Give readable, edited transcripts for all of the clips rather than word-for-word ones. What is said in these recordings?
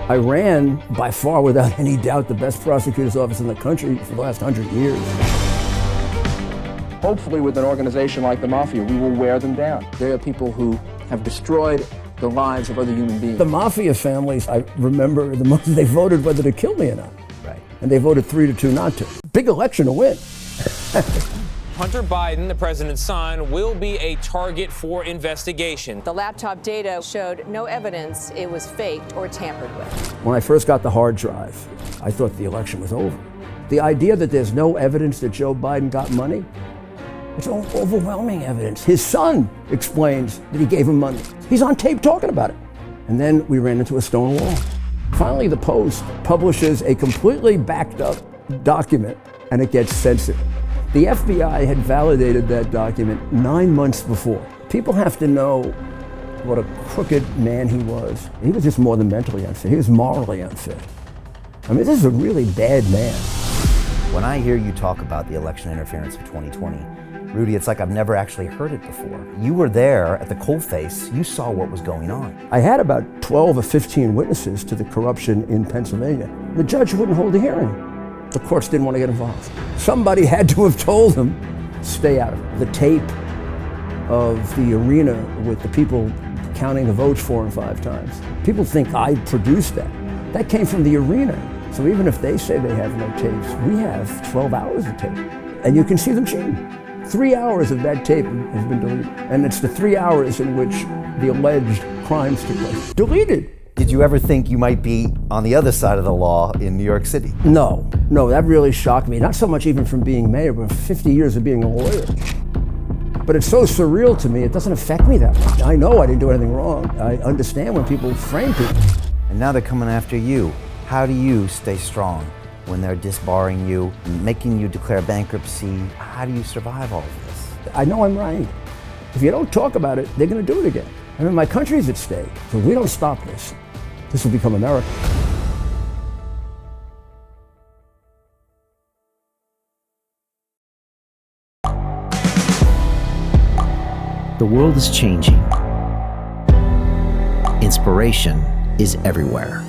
I ran, by far, without any doubt, the best prosecutor's office in the country for the last 100 years. Hopefully, with an organization like the Mafia, we will wear them down. They are people who have destroyed the lives of other human beings. The Mafia families, I remember the most, they voted whether to kill me or not. Right. And they voted 3-2 not to. Big election to win. Hunter Biden, the president's son, will be a target for investigation. The laptop data showed no evidence it was faked or tampered with. When I first got the hard drive, I thought the election was over. The idea that there's no evidence that Joe Biden got money, it's overwhelming evidence. His son explains that he gave him money. He's on tape talking about it. And then we ran into a stone wall. Finally, the Post publishes a completely backed up document, and it gets censored. The FBI had validated that document 9 months before. People have to know what a crooked man he was. He was just more than mentally unfit. He was morally unfit. I mean, this is a really bad man. When I hear you talk about the election interference of 2020, Rudy, it's like I've never actually heard it before. You were there at the coalface. You saw what was going on. I had about 12 or 15 witnesses to the corruption in Pennsylvania. The judge wouldn't hold a hearing. The courts didn't want to get involved. Somebody had to have told them, stay out of it. The tape of the arena with the people counting the votes 4 and 5 times. People think I produced that. That came from the arena. So even if they say they have no tapes, we have 12 hours of tape. And you can see them cheating. 3 hours of that tape has been deleted. And it's the 3 hours in which the alleged crimes took place. Deleted. Did you ever think you might be on the other side of the law in New York City? No, that really shocked me. Not so much even from being mayor, but 50 years of being a lawyer. But it's so surreal to me, it doesn't affect me that much. I know I didn't do anything wrong. I understand when people frame people. And now they're coming after you. How do you stay strong when they're disbarring you, making you declare bankruptcy? How do you survive all of this? I know I'm right. If you don't talk about it, they're going to do it again. I mean, my country's at stake. So if we don't stop this, this will become America. The world is changing. Inspiration is everywhere.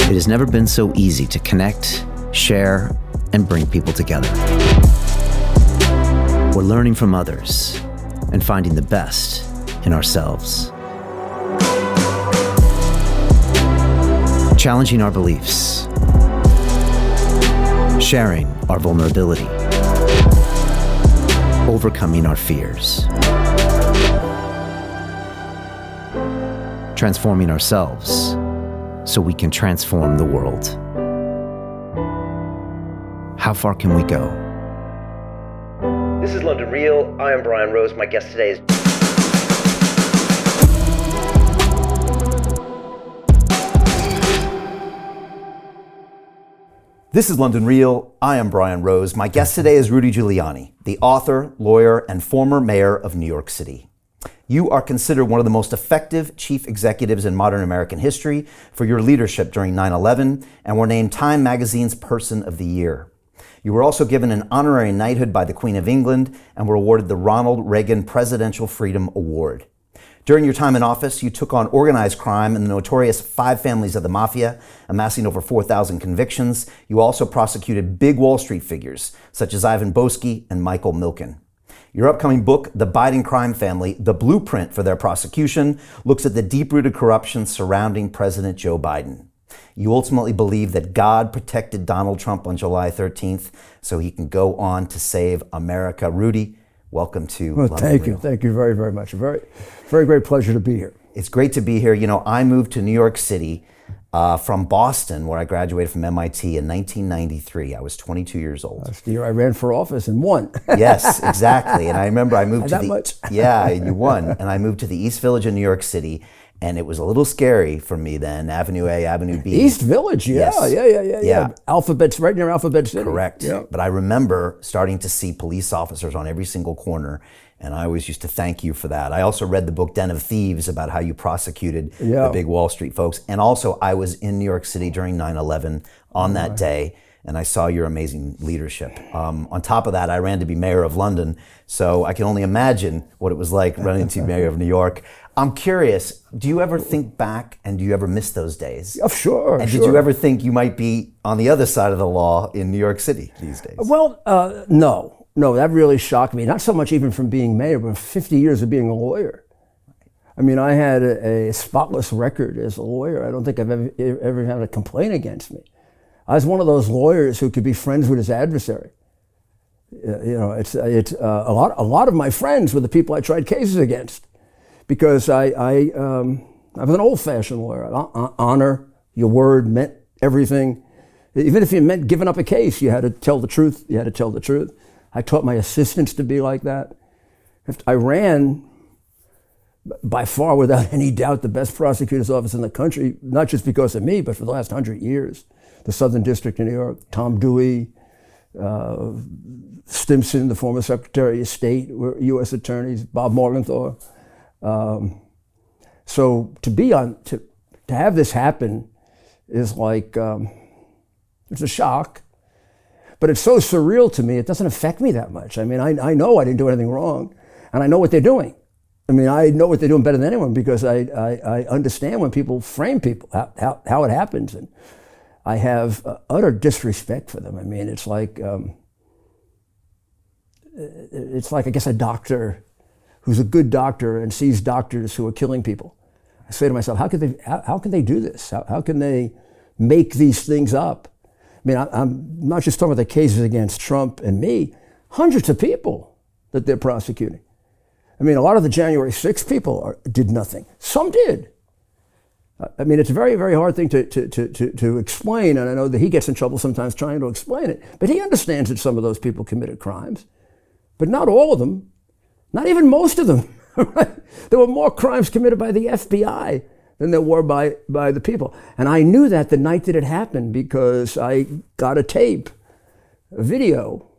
It has never been so easy to connect, share, and bring people together. We're learning from others and finding the best in ourselves. Challenging our beliefs. Sharing our vulnerability. Overcoming our fears. Transforming ourselves so we can transform the world. How far can we go? This is London Real. I am Brian Rose. My guest today is... This is London Real. I am Brian Rose. My guest today is Rudy Giuliani, the author, lawyer, and former mayor of New York City. You are considered one of the most effective chief executives in modern American history for your leadership during 9/11 and were named Time Magazine's Person of the Year. You were also given an honorary knighthood by the Queen of England and were awarded the Ronald Reagan Presidential Freedom Award. During your time in office, you took on organized crime and the notorious 5 families of the Mafia, amassing over 4,000 convictions. You also prosecuted big Wall Street figures, such as Ivan Boesky and Michael Milken. Your upcoming book, The Biden Crime Family, The Blueprint for Their Prosecution, looks at the deep-rooted corruption surrounding President Joe Biden. You ultimately believe that God protected Donald Trump on July 13th so he can go on to save America. Rudy, welcome to London Thank Real. you. Thank you very, very much. A very, very great pleasure to be here. It's great to be here. You know, I moved to New York City from Boston, where I graduated from MIT in 1993. I was 22 years old. Last year I ran for office and won. Yes, exactly. And I remember I moved to that the... much? Yeah, you won. And I moved to the East Village in New York City. And it was a little scary for me then, Avenue A, Avenue B. East Village, yeah, Yes. yeah. Alphabet's right near Alphabet City. Correct. Yeah. But I remember starting to see police officers on every single corner, and I always used to thank you for that. I also read the book Den of Thieves about how you prosecuted the big Wall Street folks. And also I was in New York City during 9/11 on that day. and I saw your amazing leadership. On top of that, I ran to be mayor of London, so I can only imagine what it was like running to be mayor of New York. I'm curious, do you ever think back and do you ever miss those days? Oh, sure. And did you ever think you might be on the other side of the law in New York City these days? Well, no, that really shocked me. Not so much even from being mayor, but 50 years of being a lawyer. I mean, I had a spotless record as a lawyer. I don't think I've ever had a complaint against me. I was one of those lawyers who could be friends with his adversary. It's a lot of my friends were the people I tried cases against, because I was an old-fashioned lawyer. Honor, your word meant everything. Even if it meant giving up a case, you had to tell the truth. You had to tell the truth. I taught my assistants to be like that. I ran, by far, without any doubt, the best prosecutor's office in the country, not just because of me, but for the last 100 years. The Southern District of New York, Tom Dewey, Stimson, the former Secretary of State, were U.S. attorneys, Bob Morgenthau. So to have this happen is like, it's a shock, but it's so surreal to me, it doesn't affect me that much. I mean, I know I didn't do anything wrong, and I know what they're doing. I mean, I know what they're doing better than anyone, because I understand when people frame people, how it happens, and I have utter disrespect for them. I mean, it's like, I guess, a doctor who's a good doctor and sees doctors who are killing people. I say to myself, how can they do this? How can they make these things up? I mean, I'm not just talking about the cases against Trump and me, hundreds of people that they're prosecuting. I mean, a lot of the January 6th people did nothing. Some did. I mean, it's a very, very hard thing to explain, and I know that he gets in trouble sometimes trying to explain it, but he understands that some of those people committed crimes, but not all of them, not even most of them. There were more crimes committed by the FBI than there were by the people. And I knew that the night that it happened, because I got a video,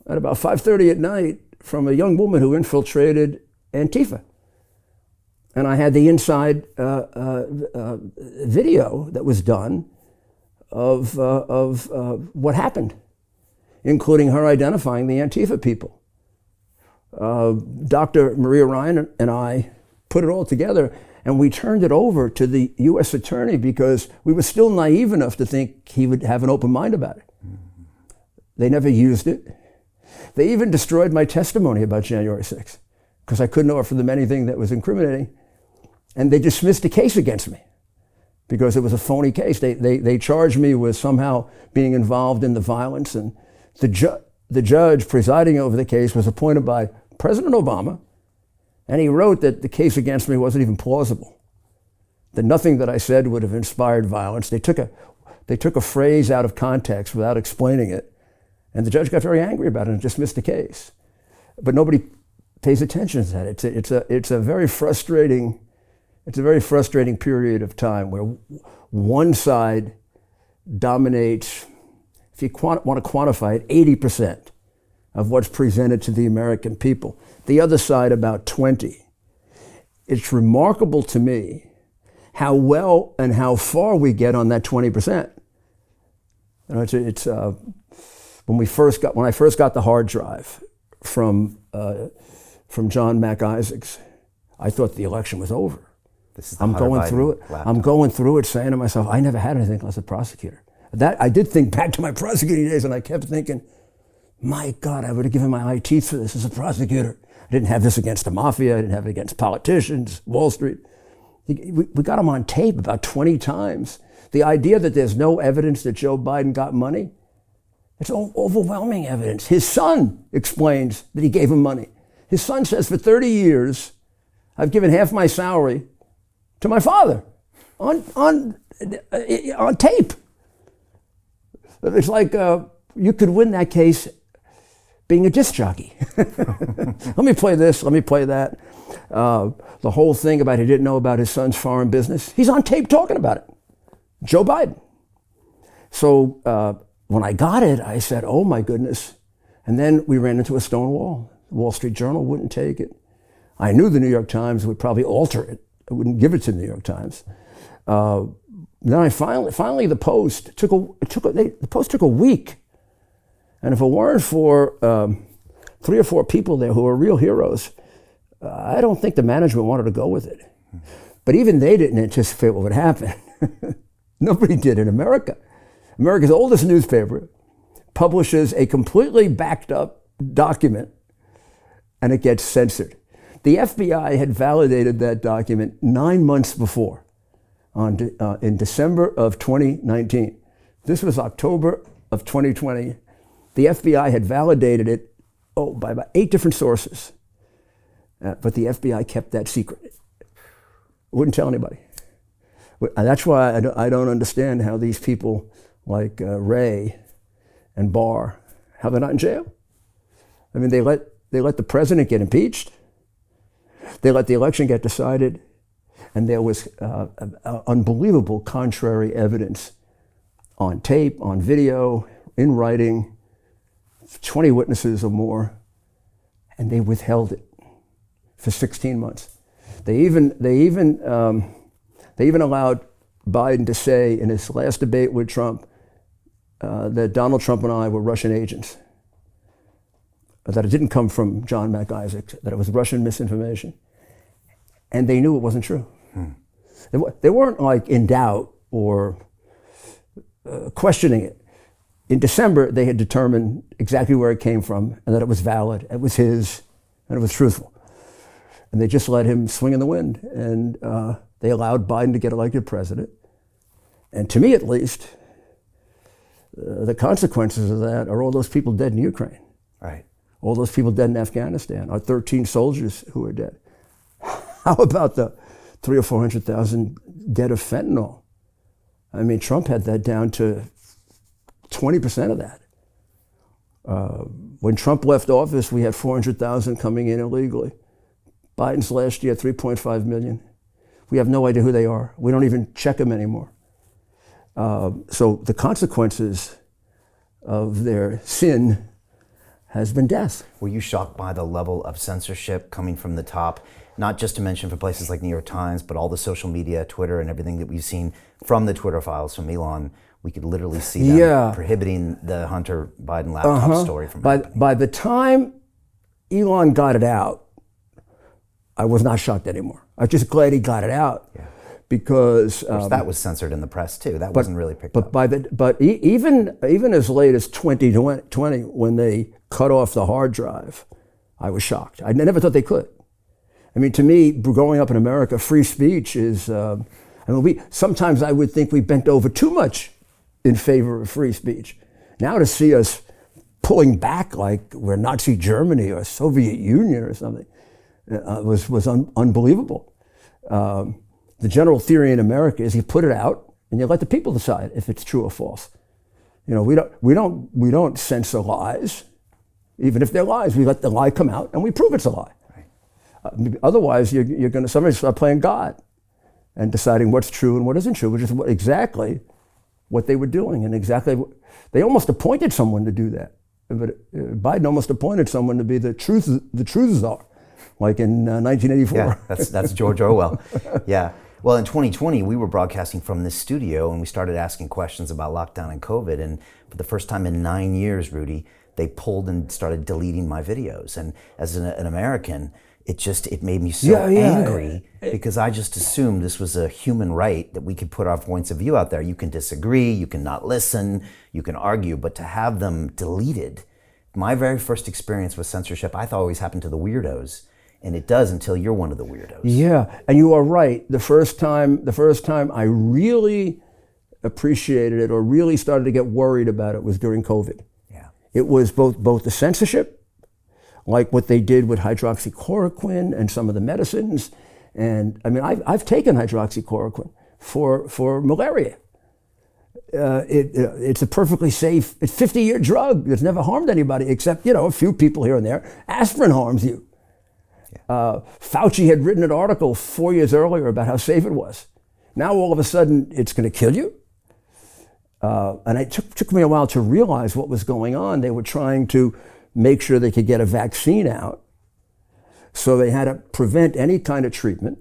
at about 5:30 at night from a young woman who infiltrated Antifa. And I had the inside video that was done of what happened, including her identifying the Antifa people. Dr. Maria Ryan and I put it all together, and we turned it over to the U.S. attorney because we were still naive enough to think he would have an open mind about it. They never used it. They even destroyed my testimony about January 6th because I couldn't offer them anything that was incriminating. And they dismissed the case against me because it was a phony case. They charged me with somehow being involved in the violence, and the judge presiding over the case was appointed by President Obama, and he wrote that the case against me wasn't even plausible, that nothing that I said would have inspired violence. They took a phrase out of context without explaining it, and the judge got very angry about it and dismissed the case. But nobody pays attention to that. It's a very frustrating period of time where one side dominates, if you want to quantify it, 80% of what's presented to the American people. The other side, about 20. It's remarkable to me how well and how far we get on that 20%. You know, when I first got the hard drive from John Mac Isaacs, I thought the election was over. I'm going through it. Laptop. I'm going through it, saying to myself, I never had anything as a prosecutor. That I did think back to my prosecuting days, and I kept thinking, my God, I would have given my eye teeth for this as a prosecutor. I didn't have this against the mafia. I didn't have it against politicians, Wall Street. We got them on tape about 20 times. The idea that there's no evidence that Joe Biden got money, it's overwhelming evidence. His son explains that he gave him money. His son says, for 30 years, I've given half my salary to my father on tape. It's like you could win that case being a disc jockey. Let me play this, let me play that. The whole thing about he didn't know about his son's foreign business, he's on tape talking about it. Joe Biden. So when I got it, I said, oh my goodness. And then we ran into a stone wall. The Wall Street Journal wouldn't take it. I knew the New York Times would probably alter it. I wouldn't give it to the New York Times. Then finally the Post took a week. And if it weren't for 3 or 4 people there who were real heroes, I don't think the management wanted to go with it. But even they didn't anticipate what would happen. Nobody did in America. America's oldest newspaper publishes a completely backed up document, and it gets censored. The FBI had validated that document 9 months before, in December of 2019. This was October of 2020. The FBI had validated it, by about 8 different sources. But the FBI kept that secret. Wouldn't tell anybody. And that's why I don't understand how these people like Wray and Barr, how they're not in jail. I mean, they let the president get impeached. They let the election get decided. And there was unbelievable contrary evidence on tape, on video, in writing, 20 witnesses or more, and they withheld it for 16 months. They even allowed Biden to say in his last debate with Trump that Donald Trump and I were Russian agents, that it didn't come from John McIsaac, that it was Russian misinformation, and they knew it wasn't true. They weren't like in doubt or questioning it. In December, they had determined exactly where it came from and that it was valid, it was his, and it was truthful. And they just let him swing in the wind. And they allowed Biden to get elected president. And to me, at least, the consequences of that are all those people dead in Ukraine. Right. All those people dead in Afghanistan, our 13 soldiers who are dead. How about the 300,000 or 400,000 dead of fentanyl? I mean, Trump had that down to 20% of that. When Trump left office, we had 400,000 coming in illegally. Biden's last year, 3.5 million. We have no idea who they are. We don't even check them anymore. So the consequences of their sin has been death. Were you shocked by the level of censorship coming from the top? Not just to mention for places like New York Times, but all the social media, Twitter, and everything that we've seen from the Twitter files from Elon. We could literally see them prohibiting the Hunter Biden laptop story from happening. By the time Elon got it out, I was not shocked anymore. I'm just glad he got it out, because that was censored in the press too. That wasn't really picked up. Even as late as 2020, when they cut off the hard drive, I was shocked. I never thought they could. I mean, to me, growing up in America, free speech is. Sometimes I would think we bent over too much in favor of free speech. Now to see us pulling back like we're Nazi Germany or Soviet Union or something was unbelievable. The general theory in America is you put it out and you let the people decide if it's true or false. You know, we don't censor lies. Even if they're lies, we let the lie come out and we prove it's a lie. Right. Otherwise, you're going to somebody start playing God and deciding what's true and what isn't true, which is exactly what they were doing, and exactly they almost appointed someone to do that. But Biden almost appointed someone to be the truth czar, like in 1984. Yeah, that's George Orwell. Yeah. Well, in 2020, we were broadcasting from this studio, and we started asking questions about lockdown and COVID. And for the first time in 9 years, Rudy, they pulled and started deleting my videos. And as an American, it made me so angry, because I just assumed this was a human right that we could put our points of view out there. You can disagree, you can not listen, you can argue, but to have them deleted, my very first experience with censorship, I thought always happened to the weirdos. And it does until you're one of the weirdos. Yeah, and you are right. The first time I really appreciated it or really started to get worried about it was during COVID. Yeah. It was both the censorship, like what they did with hydroxychloroquine and some of the medicines. And I mean, I've taken hydroxychloroquine for malaria. It's a perfectly safe, it's a 50-year drug that's never harmed anybody except, a few people here and there. Aspirin harms you. Fauci had written an article 4 years earlier about how safe it was. Now all of a sudden it's going to kill you. And it took me a while to realize what was going on. They were trying to make sure they could get a vaccine out. So they had to prevent any kind of treatment,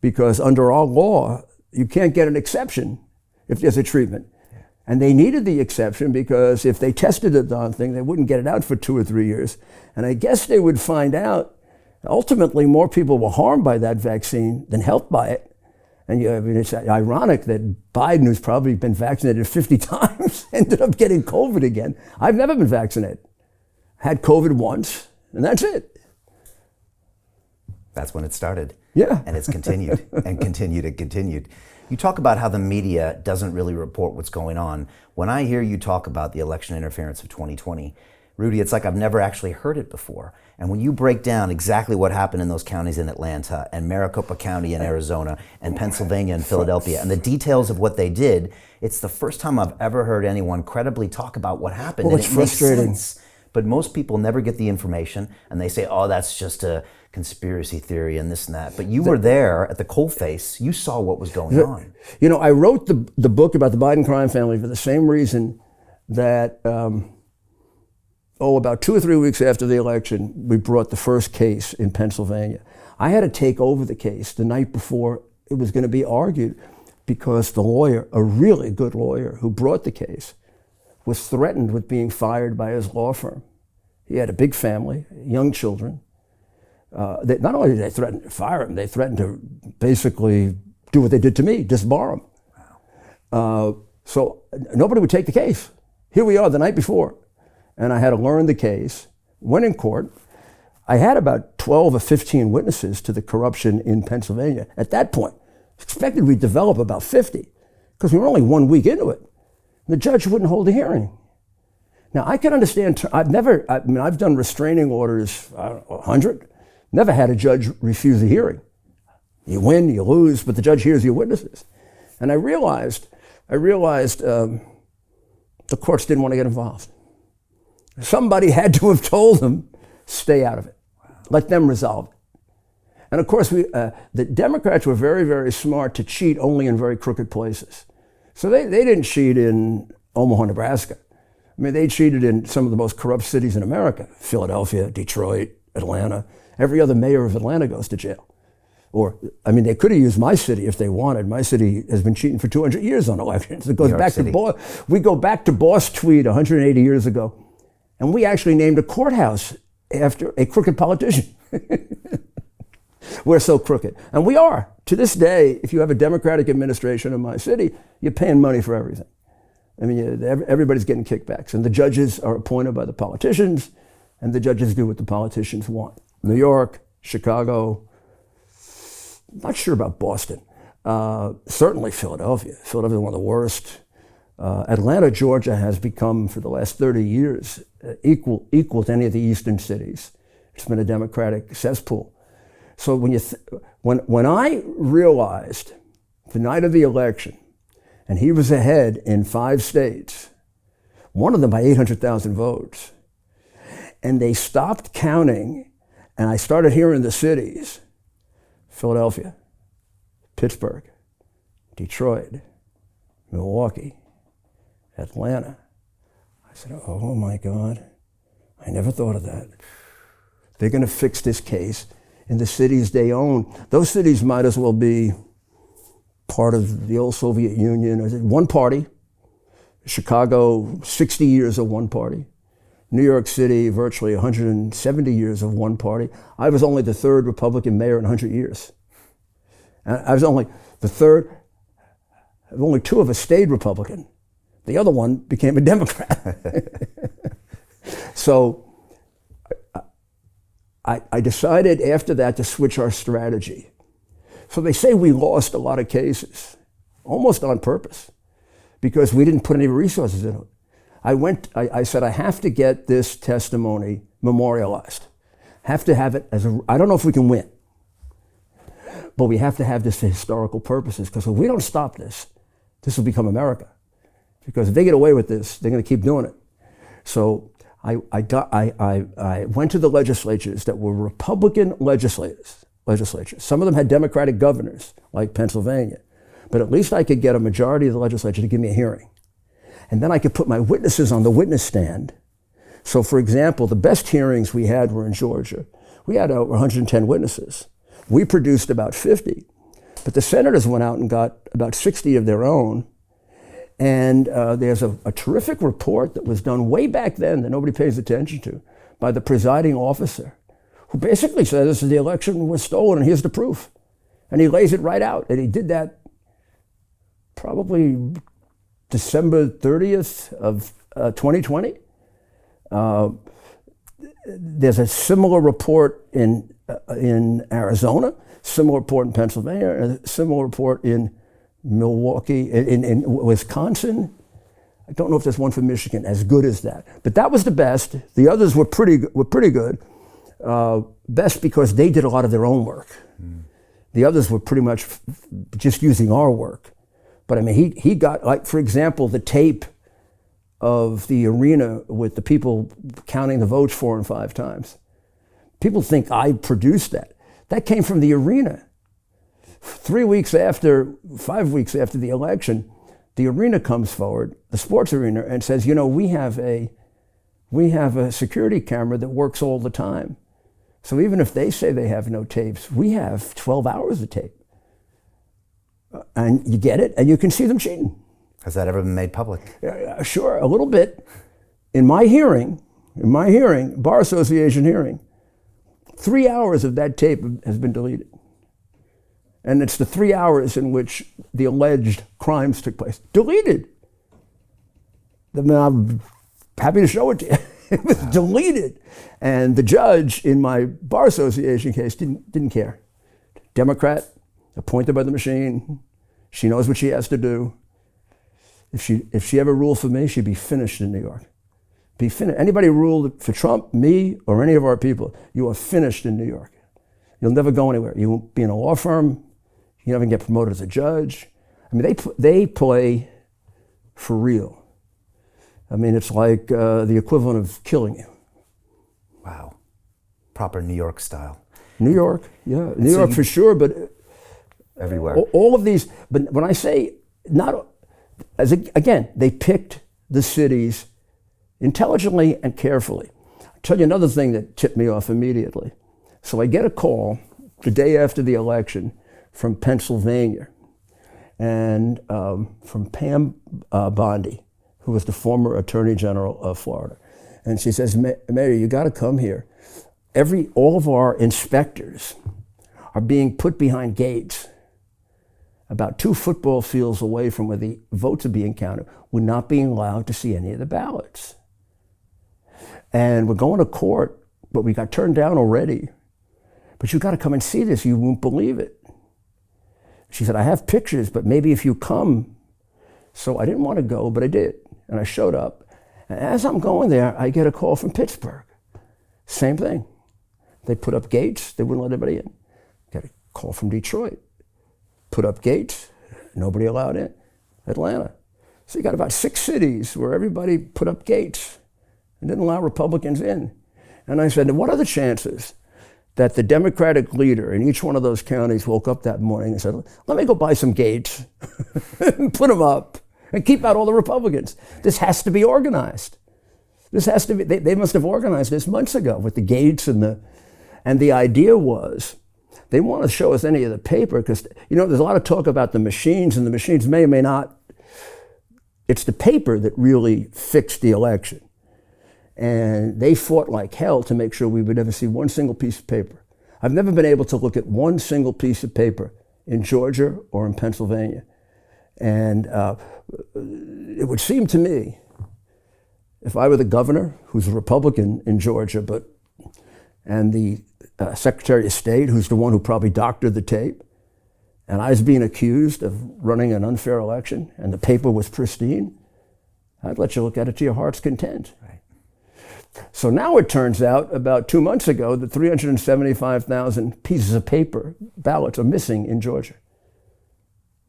because under our law, you can't get an exception if there's a treatment. And they needed the exception because if they tested the darn thing, they wouldn't get it out for 2 or 3 years. And I guess they would find out, ultimately, more people were harmed by that vaccine than helped by it. And I mean, it's ironic that Biden, who's probably been vaccinated 50 times, ended up getting COVID again. I've never been vaccinated. Had COVID once, and that's it. That's when it started. Yeah. And it's continued and continued and continued. You talk about how the media doesn't really report what's going on. When I hear you talk about the election interference of 2020, Rudy, it's like I've never actually heard it before. And when you break down exactly what happened in those counties in Atlanta and Maricopa County in Arizona and Pennsylvania and Philadelphia and the details of what they did, it's the first time I've ever heard anyone credibly talk about what happened. Well, and it's it makes frustrating. sense. But most people never get the information and they say, oh, that's just a conspiracy theory and this and that. But you were there at the coalface. You saw what was going on. You know, I wrote the book about the Biden crime family for the same reason that, about 2 or 3 weeks after the election, we brought the first case in Pennsylvania. I had to take over the case the night before it was going to be argued because the lawyer, a really good lawyer who brought the case, was threatened with being fired by his law firm. He had a big family, young children. Not only did they threaten to fire him, they threatened to basically do what they did to me, disbar him. Wow. So nobody would take the case. Here we are the night before, and I had to learn the case, went in court. I had about 12 or 15 witnesses to the corruption in Pennsylvania. At that point, expected we'd develop about 50, because we were only 1 week into it. The judge wouldn't hold a hearing. Now, I can understand, I've done restraining orders, 100. Never had a judge refuse a hearing. You win, you lose, but the judge hears your witnesses. And I realized the courts didn't want to get involved. Somebody had to have told them, stay out of it. Let them resolve it. And of course, the Democrats were very, very smart to cheat only in very crooked places. So they didn't cheat in Omaha, Nebraska. I mean, they cheated in some of the most corrupt cities in America, Philadelphia, Detroit, Atlanta. Every other mayor of Atlanta goes to jail. Or, I mean, they could have used my city if they wanted. My city has been cheating for 200 years on elections. It goes back to we go back to Boss Tweed 180 years ago, and we actually named a courthouse after a crooked politician. We're so crooked. And we are. To this day, if you have a Democratic administration in my city, you're paying money for everything. I mean, everybody's getting kickbacks. And the judges are appointed by the politicians, and the judges do what the politicians want. New York, Chicago, not sure about Boston. Certainly Philadelphia. Philadelphia is one of the worst. Atlanta, Georgia has become, for the last 30 years, equal to any of the eastern cities. It's been a Democratic cesspool. So when I realized the night of the election, and he was ahead in 5 states, one of them by 800,000 votes, and they stopped counting, and I started hearing the cities, Philadelphia, Pittsburgh, Detroit, Milwaukee, Atlanta. I said, oh my God, I never thought of that. They're going to fix this case in the cities they own. Those cities might as well be part of the old Soviet Union. One party. Chicago, 60 years of one party. New York City, virtually 170 years of one party. I was only the 3rd Republican mayor in 100 years. And I was only the 3rd, only 2 of us stayed Republican. The other one became a Democrat. So I decided after that to switch our strategy. So they say we lost a lot of cases, almost on purpose, because we didn't put any resources in it. I said, I have to get this testimony memorialized. Have to have it I don't know if we can win, but we have to have this for historical purposes, because if we don't stop this, this will become America. Because if they get away with this, they're going to keep doing it. So I went to the legislatures that were Republican legislatures. Some of them had Democratic governors, like Pennsylvania. But at least I could get a majority of the legislature to give me a hearing. And then I could put my witnesses on the witness stand. So, for example, the best hearings we had were in Georgia. We had over 110 witnesses. We produced about 50. But the senators went out and got about 60 of their own. And there's a terrific report that was done way back then that nobody pays attention to by the presiding officer, who basically says the election was stolen and here's the proof. And he lays it right out. And he did that probably December 30th of 2020. There's a similar report in Arizona, similar report in Pennsylvania, and a similar report in Milwaukee, in Wisconsin. I don't know if there's one for Michigan as good as that, but that was the best. The others were pretty good. Best because they did a lot of their own work. The others were pretty much just using our work. But I mean, he got, like, for example, the tape of the arena with the people counting the votes 4 and 5 times. People think I produced that. That came from the arena. 5 weeks after the election, the arena comes forward, the sports arena, and says, you know, we have a security camera that works all the time. So even if they say they have no tapes, we have 12 hours of tape. And you get it, and you can see them cheating. Has that ever been made public? Sure, a little bit. In my hearing, Bar Association hearing, 3 hours of that tape has been deleted. And it's the 3 hours in which the alleged crimes took place. Deleted. I mean, I'm happy to show it to you. It was deleted. And the judge in my Bar Association case didn't care. Democrat, appointed by the machine. She knows what she has to do. If she ever ruled for me, she'd be finished in New York. Be finished. Anybody ruled for Trump, me, or any of our people, you are finished in New York. You'll never go anywhere. You won't be in a law firm. You never get promoted as a judge. I mean, they play for real. I mean, it's like the equivalent of killing you. Wow. Proper New York style. New York, yeah. New York for sure, but everywhere. All of these, but when I say again, they picked the cities intelligently and carefully. I'll tell you another thing that tipped me off immediately. So I get a call the day after the election from Pennsylvania and from Pam Bondi, who was the former Attorney General of Florida. And she says, Mayor, you got to come here. All of our inspectors are being put behind gates about 2 football fields away from where the votes are being counted. We're not being allowed to see any of the ballots. And we're going to court, but we got turned down already. But you got to come and see this. You won't believe it. She said, I have pictures, but maybe if you come. So I didn't want to go, but I did. And I showed up. And as I'm going there, I get a call from Pittsburgh. Same thing. They put up gates. They wouldn't let anybody in. Got a call from Detroit. Put up gates. Nobody allowed in. Atlanta. So you got about 6 cities where everybody put up gates and didn't allow Republicans in. And I said, what are the chances that the Democratic leader in each one of those counties woke up that morning and said, let me go buy some gates and put them up and keep out all the Republicans? This has to be organized. This has to be, they must have organized this months ago with the gates and the idea was they want to show us any of the paper because, you know, there's a lot of talk about the machines and the machines may or may not. It's the paper that really fixed the election. And they fought like hell to make sure we would never see one single piece of paper. I've never been able to look at one single piece of paper in Georgia or in Pennsylvania. And it would seem to me, if I were the governor, who's a Republican in Georgia, and the Secretary of State, who's the one who probably doctored the tape, and I was being accused of running an unfair election, and the paper was pristine, I'd let you look at it to your heart's content. Right. So now it turns out, about 2 months ago, that 375,000 pieces of paper, ballots, are missing in Georgia.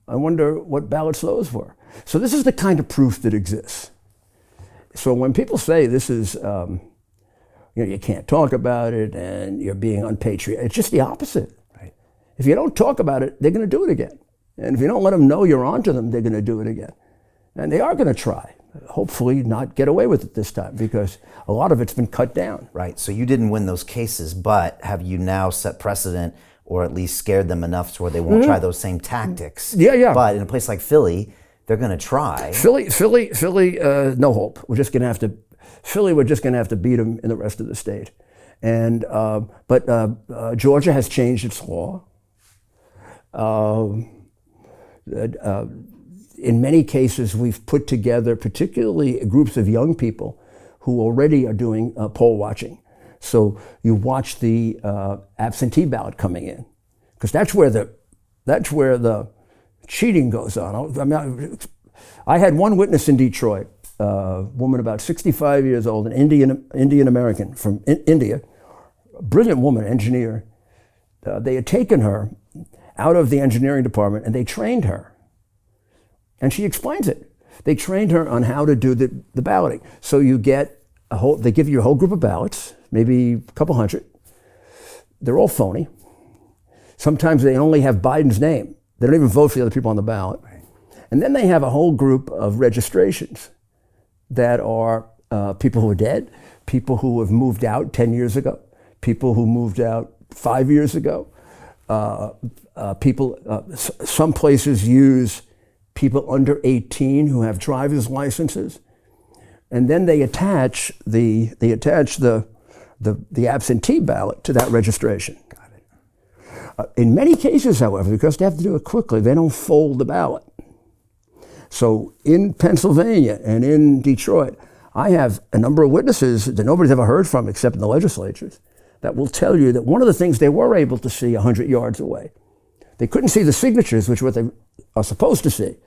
I wonder what ballots those were. So this is the kind of proof that exists. So when people say this is, you can't talk about it and you're being unpatriotic, it's just the opposite. Right. If you don't talk about it, they're going to do it again. And if you don't let them know you're onto them, they're going to do it again. And they are going to try. Hopefully not get away with it this time because a lot of it's been cut down. Right, so you didn't win those cases, but have you now set precedent or at least scared them enough to where they won't try those same tactics? Yeah. But in a place like Philly, they're going to try. Philly, no hope. We're just going to have to beat them in the rest of the state. And but Georgia has changed its law. In many cases, we've put together, particularly groups of young people who already are doing poll watching. So you watch the absentee ballot coming in, because that's where the cheating goes on. I had one witness in Detroit, a woman about 65 years old, an Indian American from India, a brilliant woman, engineer. They had taken her out of the engineering department and they trained her. And she explains it. They trained her on how to do the balloting. So you get they give you a whole group of ballots, maybe a couple hundred. They're all phony. Sometimes they only have Biden's name. They don't even vote for the other people on the ballot. And then they have a whole group of registrations that are people who are dead, people who have moved out 10 years ago, people who moved out 5 years ago. Some places use people under 18 who have driver's licenses, and then they attach the absentee ballot to that registration. Got it. In many cases, however, because they have to do it quickly, they don't fold the ballot. So in Pennsylvania and in Detroit, I have a number of witnesses that nobody's ever heard from except in the legislatures that will tell you that one of the things they were able to see 100 yards away, they couldn't see the signatures, which are what they are supposed to see,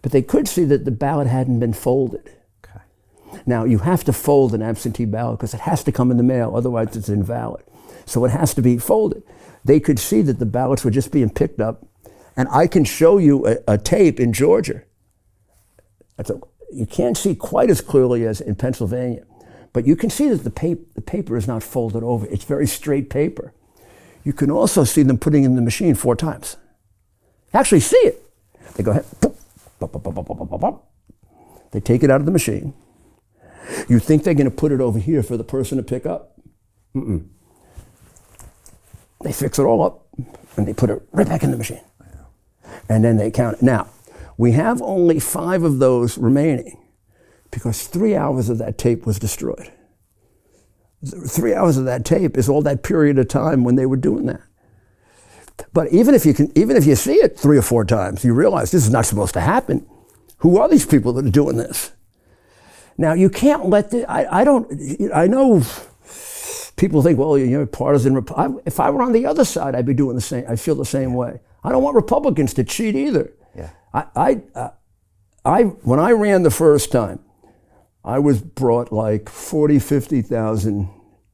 but they could see that the ballot hadn't been folded. Okay. Now, you have to fold an absentee ballot because it has to come in the mail, otherwise it's invalid. So it has to be folded. They could see that the ballots were just being picked up, and I can show you a tape in Georgia. You can't see quite as clearly as in Pennsylvania, but you can see that the paper is not folded over. It's very straight paper. You can also see them putting it in the machine 4 times. Actually see it. They go ahead, boop, bop, bop, bop, bop, bop, bop, bop. They take it out of the machine. You think they're going to put it over here for the person to pick up? Mm-mm. They fix it all up, and they put it right back in the machine. And then they count it. Now, we have only 5 of those remaining because 3 hours of that tape was destroyed. 3 hours of that tape is all that period of time when they were doing that. But even if you see it 3 or 4 times, you realize this is not supposed to happen. Who are these people that are doing this? Now, you can't let I know people think, well, you're partisan. If I were on the other side, I'd be doing the same. I feel the same way. I don't want Republicans to cheat either. Yeah. When I ran the first time, I was brought like 40, 50,000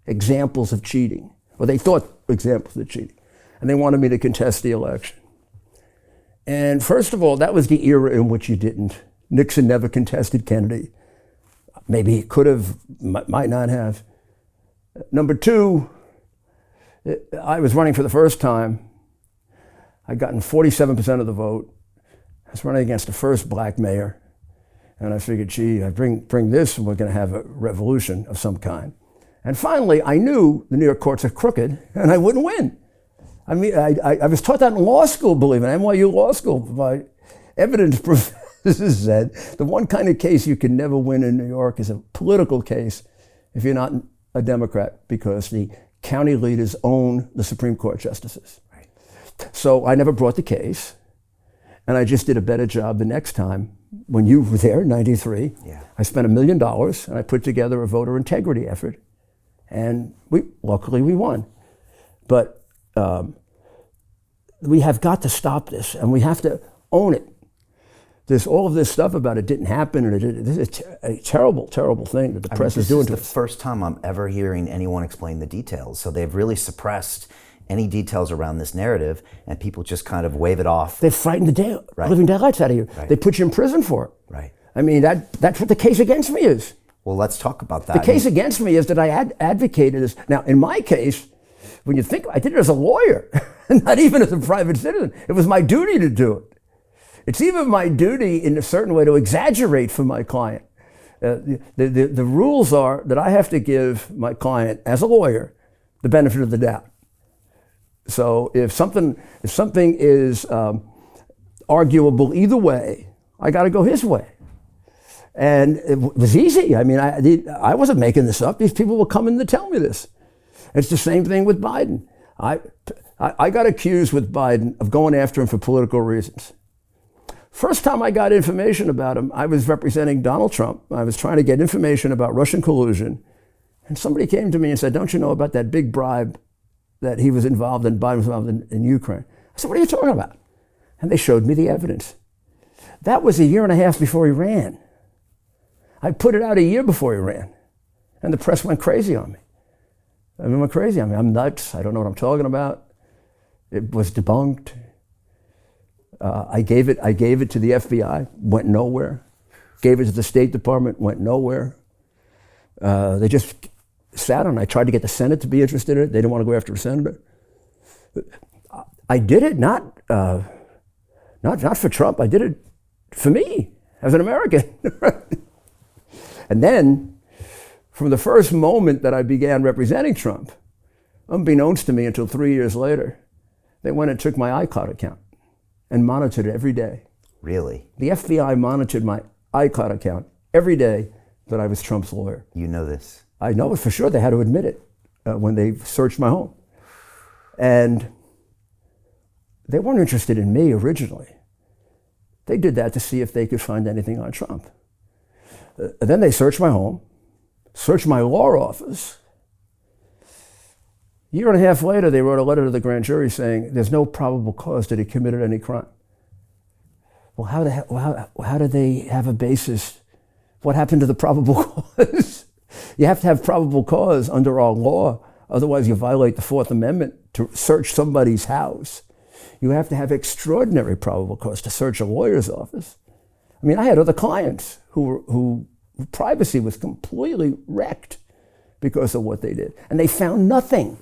examples of cheating. Well, they thought examples of cheating. And they wanted me to contest the election. And first of all, that was the era in which you didn't. Nixon never contested Kennedy. Maybe he could have, might not have. Number 2, I was running for the first time. I'd gotten 47% of the vote. I was running against the first black mayor. And I figured, gee, I bring this and we're going to have a revolution of some kind. And finally, I knew the New York courts are crooked and I wouldn't win. I mean, I was taught that in law school, believe it, NYU Law School. My evidence professors said the one kind of case you can never win in New York is a political case if you're not a Democrat, because the county leaders own the Supreme Court justices. Right. So I never brought the case, and I just did a better job the next time. When you were there in '93, I spent $1 million and I put together a voter integrity effort, and luckily we won. But we have got to stop this, and we have to own it. There's all of this stuff about it didn't happen, and this is a terrible, terrible thing that the press is doing to us. This is the first time I'm ever hearing anyone explain the details. So they've really suppressed any details around this narrative, and people just kind of wave it off. They frighten the living daylights out of you. Right. They put you in prison for it. Right. I mean, that's what the case against me is. Well, let's talk about that. The case against me is that I advocated this. Now, in my case, when you think, I did it as a lawyer, not even as a private citizen. It was my duty to do it. It's even my duty in a certain way to exaggerate for my client. The rules are that I have to give my client, as a lawyer, the benefit of the doubt. So if something is arguable either way, I got to go his way. And it was easy. I mean, I wasn't making this up. These people were coming to tell me this. It's the same thing with Biden. I got accused with Biden of going after him for political reasons. First time I got information about him, I was representing Donald Trump. I was trying to get information about Russian collusion. And somebody came to me and said, don't you know about that big bribe that he was involved in, Biden was involved in Ukraine? I said, what are you talking about? And they showed me the evidence. That was 1.5 years before he ran. I put it out 1 year before he ran. And the press went crazy on me. Went crazy on me. I'm nuts. I don't know what I'm talking about. It was debunked. I gave it to the FBI, went nowhere. Gave it to the State Department, went nowhere. They just sat on it. I tried to get the Senate to be interested in it. They didn't want to go after a senator. I did it not for Trump. I did it for me as an American. And then, from the first moment that I began representing Trump, unbeknownst to me until 3 years later, they went and took my iCloud account and monitored it every day. Really? The FBI monitored my iCloud account every day that I was Trump's lawyer. You know this? I know it for sure. They had to admit it when they searched my home. And they weren't interested in me originally. They did that to see if they could find anything on Trump. Then they searched my home, searched my law office. 1.5 years later, they wrote a letter to the grand jury saying there's no probable cause that he committed any crime. Well, how did they have a basis? What happened to the probable cause? You have to have probable cause under our law, otherwise you violate the Fourth Amendment to search somebody's house. You have to have extraordinary probable cause to search a lawyer's office. I mean, I had other clients who privacy was completely wrecked because of what they did. And they found nothing.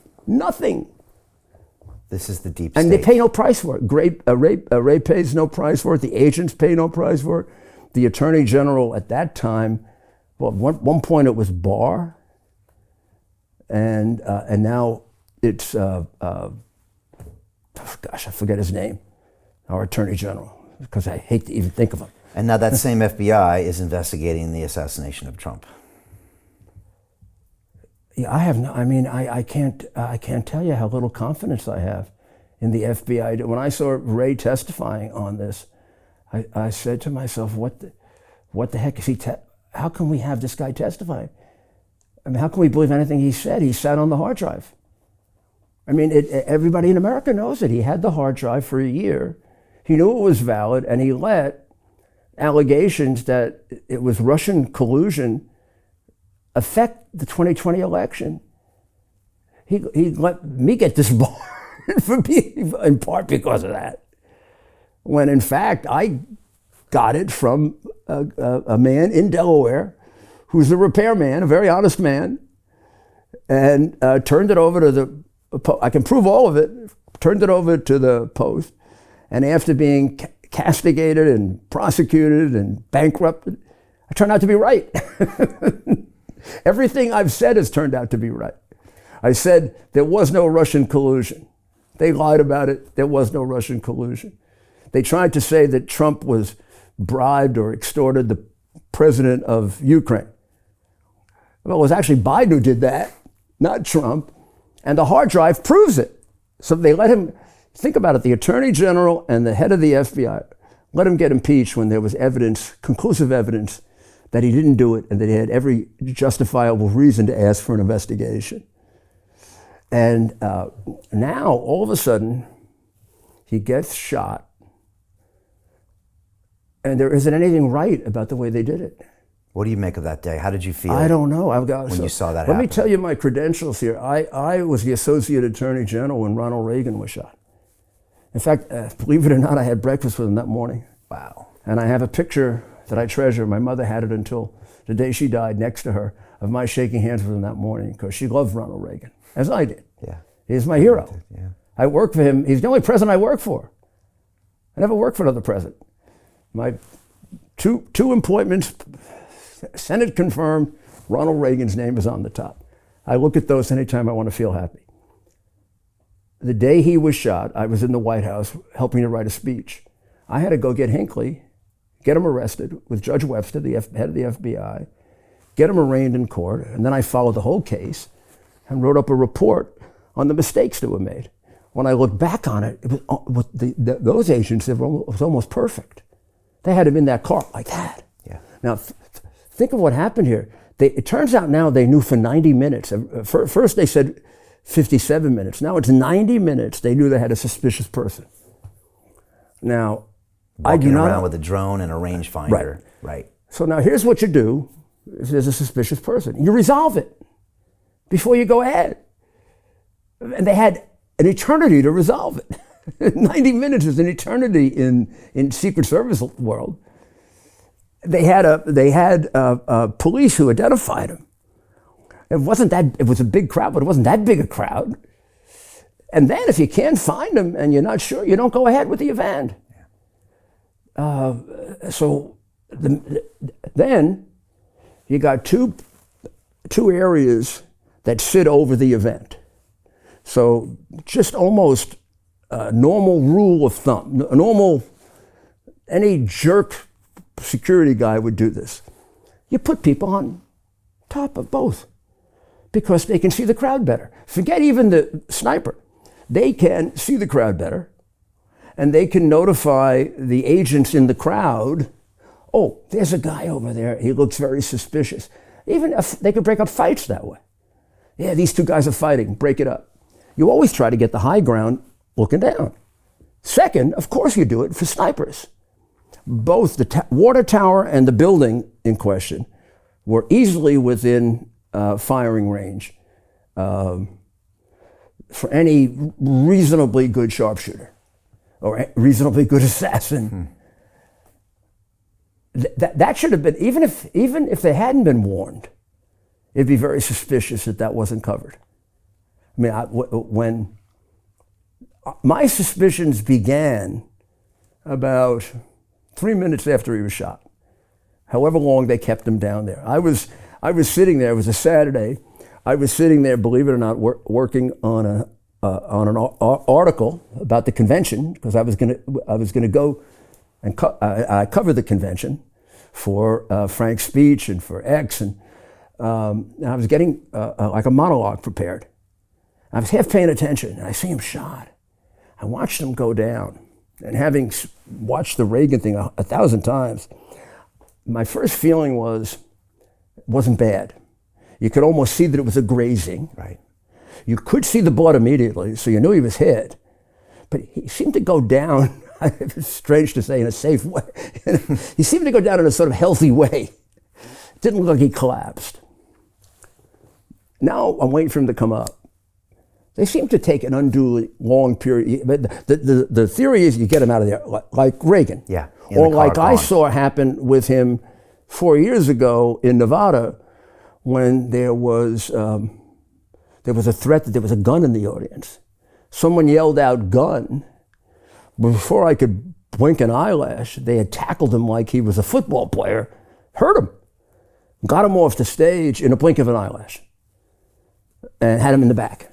This is the deep state. And they pay no price for it. Ray pays no price for it. The agents pay no price for it. The Attorney General at that time, well, at one point it was Barr, and now it's, gosh, I forget his name, our Attorney General, because I hate to even think of him. And now that same FBI is investigating the assassination of Trump. Yeah, I can't tell you how little confidence I have in the FBI. When I saw Ray testifying on this, I said to myself, what the heck is he, how can we have this guy testifying? I mean, how can we believe anything he said? He sat on the hard drive. I mean, everybody in America knows it. He had the hard drive for 1 year. He knew it was valid, and he let allegations that it was Russian collusion affect the 2020 election. He let me get disbarred in part because of that. When in fact, I got it from a man in Delaware who's a repairman, a very honest man, and turned it over to the, I can prove all of it, turned it over to the Post, and after being castigated and prosecuted and bankrupted, I turned out to be right. Everything I've said has turned out to be right. I said there was no Russian collusion. They lied about it. There was no Russian collusion. They tried to say that Trump was bribed or extorted the president of Ukraine. Well, it was actually Biden who did that, not Trump. And the hard drive proves it. So they let him, think about it, the Attorney General and the head of the FBI let him get impeached when there was evidence, conclusive evidence, that he didn't do it and that he had every justifiable reason to ask for an investigation. And now, all of a sudden, he gets shot, and there isn't anything right about the way they did it. What do you make of that day? How did you feel? I don't know. When you saw that happen? Let me tell you my credentials here. I was the Associate Attorney General when Ronald Reagan was shot. In fact, believe it or not, I had breakfast with him that morning. Wow. And I have a picture that I treasure. My mother had it until the day she died next to her, of my shaking hands with him that morning, because she loved Ronald Reagan, as I did. Yeah. He's my hero. Yeah. I work for him. He's the only president I work for. I never worked for another president. My two appointments, Senate confirmed, Ronald Reagan's name is on the top. I look at those anytime I want to feel happy. The day he was shot, I was in the White House helping to write a speech. I had to go get Hinckley, get him arrested with Judge Webster, the head of the FBI, get him arraigned in court, and then I followed the whole case and wrote up a report on the mistakes that were made. When I look back on it, those agents, it was almost perfect. They had him in that car like that. Yeah. Now, think of what happened here. It turns out now they knew for 90 minutes. First they said 57 minutes. Now it's 90 minutes they knew they had a suspicious person. Now, I do not... Walking around with a drone and a rangefinder. Right. So now here's what you do if there's a suspicious person. You resolve it before you go ahead. And they had an eternity to resolve it. 90 minutes is an eternity in Secret Service world. They had police who identified him. It was a big crowd, but it wasn't that big a crowd. And then if you can't find him and you're not sure, you don't go ahead with the event. Then you got two areas that sit over the event. So just almost a normal rule of thumb, any jerk security guy would do this. You put people on top of both because they can see the crowd better. Forget even the sniper. They can see the crowd better and they can notify the agents in the crowd, oh, there's a guy over there, he looks very suspicious. Even if they could break up fights that way. Yeah, these two guys are fighting, break it up. You always try to get the high ground looking down. Second, of course you do it for snipers. Both the water tower and the building in question were easily within firing range for any reasonably good sharpshooter or reasonably good assassin. That should have been, even if they hadn't been warned, it'd be very suspicious that wasn't covered. I mean, when my suspicions began about 3 minutes after he was shot, however long they kept him down there. I was sitting there, it was a Saturday, I was sitting there, believe it or not, working on an article about the convention, because I was gonna go and I covered the convention for Frank's speech and for X, and I was getting like a monologue prepared. I was half paying attention, and I see him shot. I watched him go down, and having watched the Reagan thing 1,000 times, my first feeling wasn't bad. You could almost see that it was a grazing. Right. You could see the blood immediately, so you knew he was hit. But he seemed to go down, it's strange to say, in a safe way. He seemed to go down in a sort of healthy way. It didn't look like he collapsed. Now I'm waiting for him to come up. They seem to take an unduly long period. But the theory is you get him out of there, like Reagan. Yeah. Or like I saw happen with him 4 years ago in Nevada when there was a threat that there was a gun in the audience. Someone yelled out gun. Before I could blink an eyelash, they had tackled him like he was a football player, hurt him, got him off the stage in a blink of an eyelash, and had him in the back.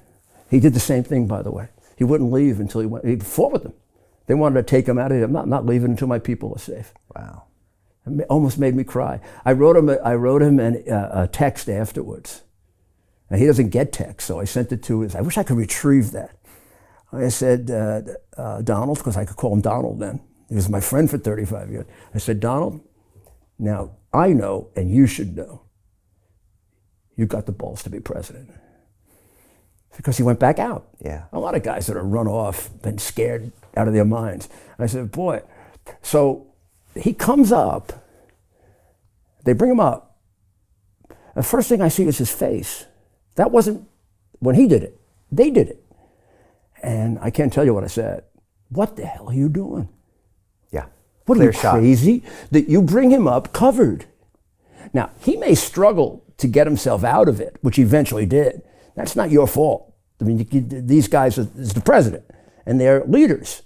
He did the same thing, by the way. He wouldn't leave until he fought with them. They wanted to take him out of here. I'm not leaving until my people are safe. Wow. It almost made me cry. I wrote him a text afterwards. And he doesn't get text, so I sent it to his. I wish I could retrieve that. I said, Donald, because I could call him Donald then. He was my friend for 35 years. I said, Donald, now I know, and you should know, you got the balls to be president. Because he went back out. Yeah. A lot of guys that are run off, been scared out of their minds. I said, boy, so he comes up, they bring him up. The first thing I see is his face. That wasn't when he did it, they did it. And I can't tell you what I said. What the hell are you doing? Yeah. What are you, crazy? That you bring him up covered. Now, he may struggle to get himself out of it, which he eventually did. That's not your fault. I mean, these guys are the president, and they're leaders.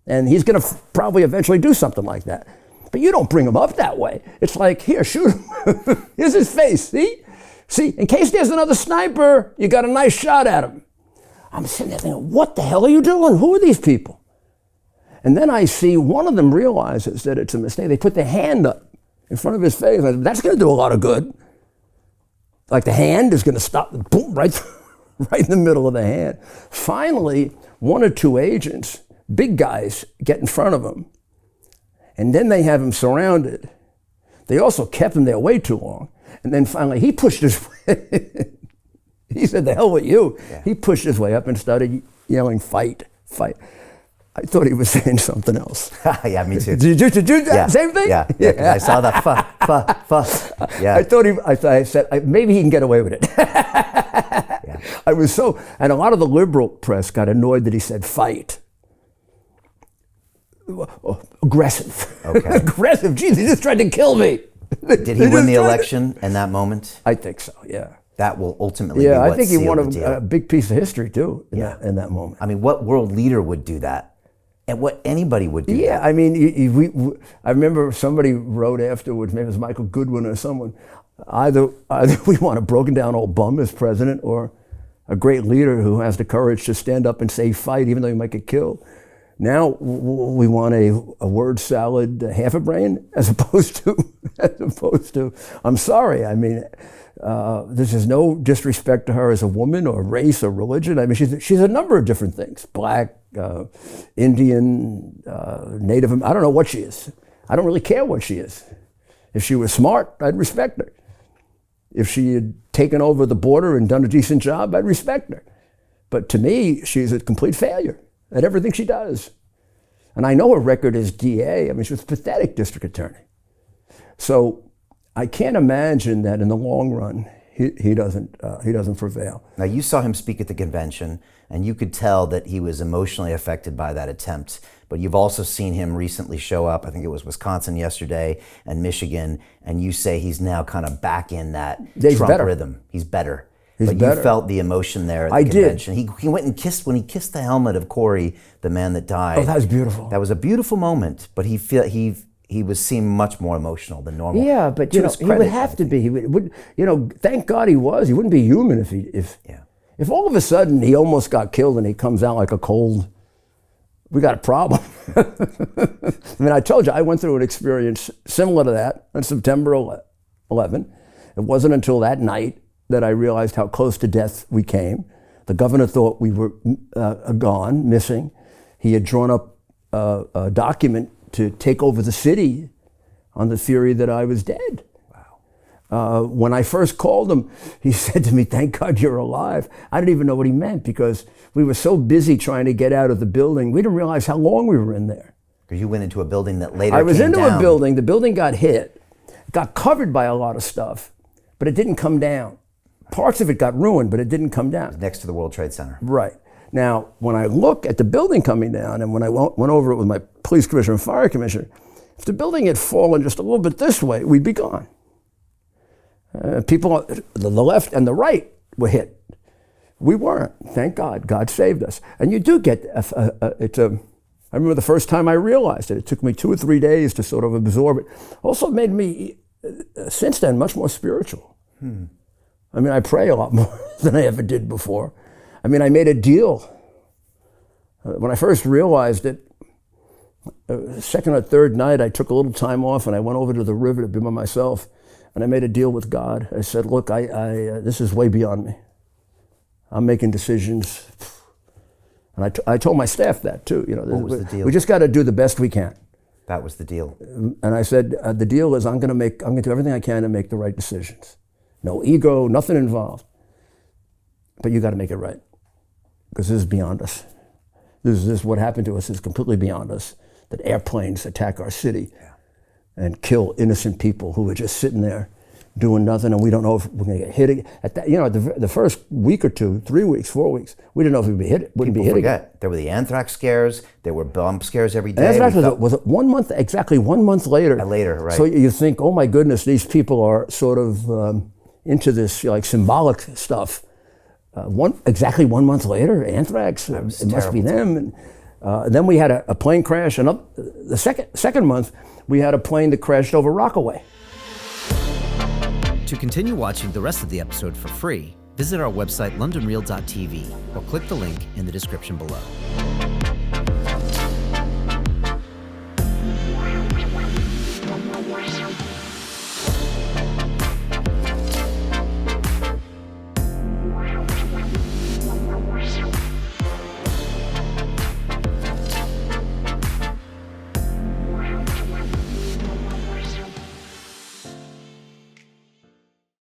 And he's going to probably eventually do something like that. But you don't bring him up that way. It's like, here, shoot him. Here's his face, see? See, in case there's another sniper, you got a nice shot at him. I'm sitting there thinking, what the hell are you doing? Who are these people? And then I see one of them realizes that it's a mistake. They put their hand up in front of his face. I said, that's going to do a lot of good. Like the hand is going to stop, boom, right in the middle of the hand. Finally, one or two agents, big guys, get in front of him. And then they have him surrounded. They also kept him there way too long. And then finally, he pushed his way. He said, the hell with you. Yeah. He pushed his way up and started yelling, fight, fight. I thought he was saying something else. Yeah, me too. Did you that same thing? Yeah, I saw that, fa. Yeah. I said, maybe he can get away with it. Yeah. I was so, and a lot of the liberal press got annoyed that he said fight. Aggressive. Okay. Aggressive. Geez, he just tried to kill me. Did he win the election in that moment? I think so, yeah. That will ultimately be what I think he won sealed the deal. a big piece of history, too, in that moment. I mean, what world leader would do that? And what anybody would do that? Yeah, I mean, I remember somebody wrote afterwards, maybe it was Michael Goodwin or someone, either we want a broken down old bum as president or a great leader who has the courage to stand up and say fight even though he might get killed. Now we want a word salad, half a brain, as opposed to, I'm sorry, I mean, this is no disrespect to her as a woman or race or religion. I mean, she's a number of different things, black, Indian, Native, I don't know what she is. I don't really care what she is. If she was smart, I'd respect her. If she had taken over the border and done a decent job, I'd respect her. But to me, she's a complete failure at everything she does. And I know her record as DA. I mean, she was a pathetic district attorney. So I can't imagine that in the long run, he doesn't prevail. Now, you saw him speak at the convention, and you could tell that he was emotionally affected by that attempt. But you've also seen him recently show up, I think it was Wisconsin yesterday and Michigan, and you say he's now kind of back in that Trump rhythm. He's better. But you felt the emotion there at the convention. He went and kissed, when he kissed the helmet of Corey, the man that died. Oh, that was beautiful. That was a beautiful moment, but he was seemed much more emotional than normal. Yeah, but he would have to be. He would, thank God he was. He wouldn't be human if all of a sudden he almost got killed and he comes out like a cold. We got a problem. I mean, I told you, I went through an experience similar to that on September 11. It wasn't until that night that I realized how close to death we came. The governor thought we were gone, missing. He had drawn up a document to take over the city on the theory that I was dead. Wow. When I first called him, he said to me, thank God you're alive. I didn't even know what he meant because we were so busy trying to get out of the building. We didn't realize how long we were in there. Because you went into a building that later I was came into down. a building, the building got hit, got covered by a lot of stuff, but it didn't come down. Parts of it got ruined, but it didn't come down. Next to the World Trade Center. Right. Now, when I look at the building coming down, and when I went over it with my police commissioner and fire commissioner, if the building had fallen just a little bit this way, we'd be gone. People on the left and the right were hit. We weren't. Thank God. God saved us. And you do get, I remember the first time I realized it. It took me 2 or 3 days to sort of absorb it. Also made me, since then, much more spiritual. I mean, I pray a lot more than I ever did before. I mean, I made a deal. When I first realized it, second or third night, I took a little time off and I went over to the river to be by myself. And I made a deal with God. I said, look, this is way beyond me. I'm making decisions. And I told my staff that too. What was the deal? We just got to do the best we can. That was the deal. And I said, the deal is I'm going to do everything I can to make the right decisions. No ego, nothing involved. But you got to make it right. Because this is beyond us. This is what happened to us is completely beyond us. That airplanes attack our city and kill innocent people who are just sitting there doing nothing, and we don't know if we're going to get hit again. At that, the first week or two, 3 weeks, 4 weeks, we didn't know if we'd be hit. Wouldn't People be hit forget. again. There were the anthrax scares. There were bomb scares every day. Anthrax was 1 month, exactly 1 month later. Later, right. So you think, oh my goodness, these people are sort of into this like symbolic stuff. Exactly 1 month later, anthrax. It must be them. And then we had a plane crash, and the second month we had a plane that crashed over Rockaway. To continue watching the rest of the episode for free, visit our website londonreal.tv or click the link in the description below.